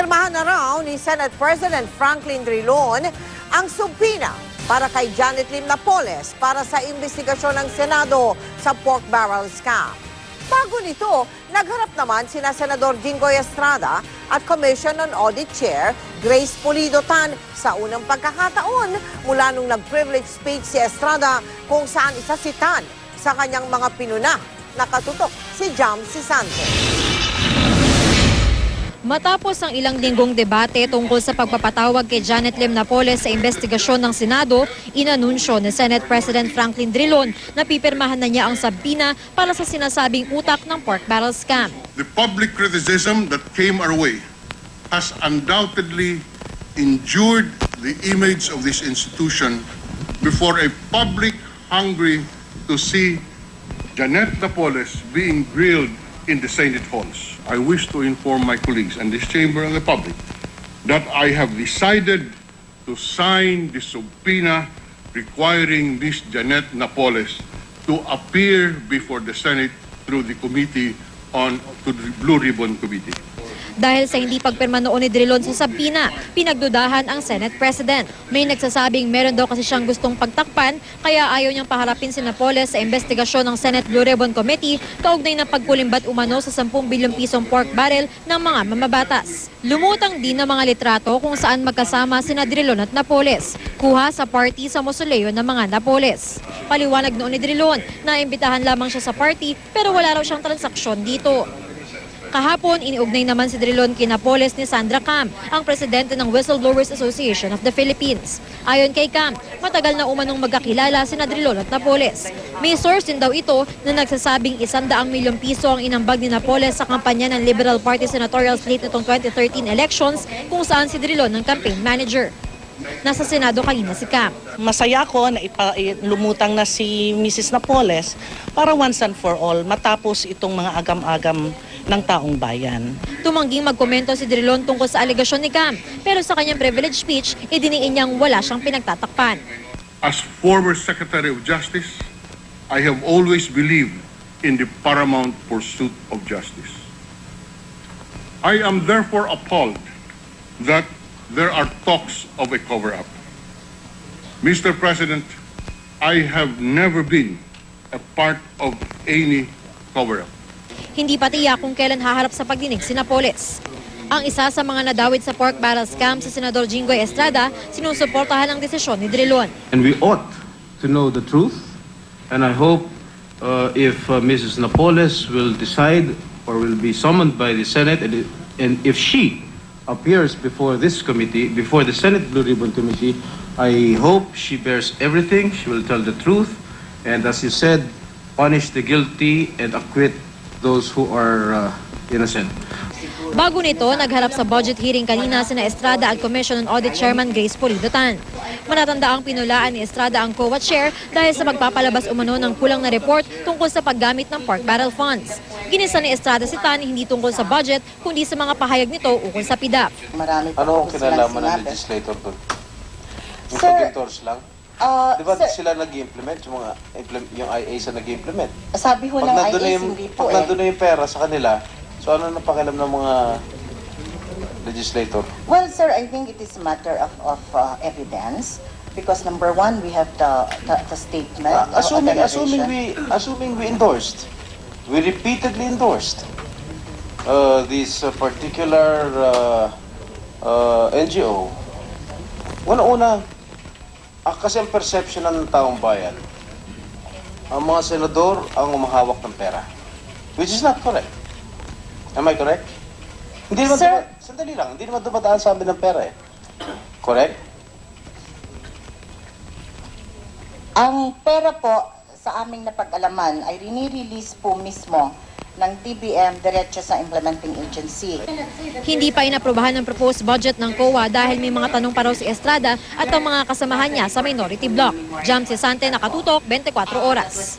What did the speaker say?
Pinirmahan na raw ni Senate President Franklin Drilon ang subpina para kay Janet Lim Napoles para sa investigasyon ng Senado sa pork barrel scam. Bago nito, nagharap naman sina Senador Jinggoy Estrada at Commission on Audit Chair Grace Pulido Tan sa unang pagkakataon mula nung nag-privilege speech si Estrada kung saan isa si Tan sa kanyang mga pinuna. Nakatutok si Jam Santos. Matapos ang ilang linggong debate tungkol sa pagpapatawag kay Janet Lim Napoles sa investigasyon ng Senado, inanunsyo ni Senate President Franklin Drilon na pipirmahan na niya ang subpina para sa sinasabing utak ng pork barrel scam. The public criticism that came our way has undoubtedly injured the image of this institution before a public hungry to see Janet Napoles being grilled in the Senate halls. I wish to inform my colleagues and this chamber and the public that I have decided to sign the subpoena requiring Ms. Janet Napoles to appear before the Senate through the committee to the Blue Ribbon Committee. Dahil sa hindi pagpirma noon ni Drilon sa subpina, pinagdudahan ang Senate President. May nagsasabing meron daw kasi siyang gustong pagtakpan, kaya ayaw niyang paharapin si Napoles sa investigasyon ng Senate Blue Ribbon Committee kaugnay ng pagkulimbat umano sa 10 bilyong pisong pork barrel ng mga mamabatas. Lumutang din ng mga litrato kung saan magkasama sina Drilon at Napoles, kuha sa party sa mausoleo ng mga Napoles. Paliwanag noon ni Drilon na imbitahan lamang siya sa party pero wala raw siyang transaksyon dito. Kahapon, iniugnay naman si Drilon kay Napoles ni Sandra Cam, ang presidente ng Whistleblowers Association of the Philippines. Ayon kay Cam, matagal na umanong magkakilala sina Drilon at Napoles. May source din daw ito na nagsasabing 100 milyong piso ang inambag ni Napoles sa kampanya ng Liberal Party senatorial slate nitong 2013 elections kung saan si Drilon ang campaign manager. Nasa Senado kanina si Cam. Masaya ko na lumutang na si Mrs. Napoles para once and for all matapos itong mga agam-agam ng taong bayan. Tumangging magkomento si Drilon tungkol sa alegasyon ni Cam, pero sa kanyang privilege speech, idiniin niyang wala siyang pinagtatakpan. As former Secretary of Justice, I have always believed in the paramount pursuit of justice. I am therefore appalled that there are talks of a cover-up. Mr. President, I have never been a part of any cover-up. Hindi pa tiyak kung kailan haharap sa pagdinig si Napoles. Ang isa sa mga nadawit sa pork barrel scam si Senador Jinggoy Estrada, sinusuportahan ang desisyon ni Drilon. And we ought to know the truth, and I hope if Mrs. Napoles will decide or will be summoned by the Senate, and if she appears before this committee, before the Senate Blue Ribbon Committee, I hope she bears everything, she will tell the truth, and as you said, punish the guilty and acquit those who are innocent. Bago nito, nagharap sa budget hearing kanina sina Estrada at Commission on Audit Chairman Grace Pulido Tan. Manatanda ang pinulaan ni Estrada ang COA chair dahil sa magpapalabas umano ng kulang na report tungkol sa paggamit ng pork barrel funds. Ginisa ni Estrada si Tan hindi tungkol sa budget kundi sa mga pahayag nito ukol sa PDAP. Ano ang kinalaman ng legislator doon? Yung pag-endorse lang? Di ba sila nag-implement, yung IA sa nag-implement? Sabi ho ng IA, hindi po Pag nandun na yung pera sa kanila, so ano na pakialam ng mga legislator? Well, sir, I think it is a matter of evidence. Because number one, we have the statement. Assuming we endorsed, we repeatedly endorsed this particular NGO. Una-una, kasi ang perception ng taong bayan, ang mga senador ang umahawak ng pera. Which is not correct. Am I correct? Hindi naman, Sir, sandali lang, hindi naman dumadaan sa amin ng pera eh. Correct? Ang pera po sa aming napag-alaman ay rini-release po mismo ng DBM diretso sa implementing agency. Hindi pa inaprubahan ng proposed budget ng COA dahil may mga tanong pa raw si Estrada at ang mga kasamahan niya sa minority bloc. Jam Sante, nakatutok, 24 oras.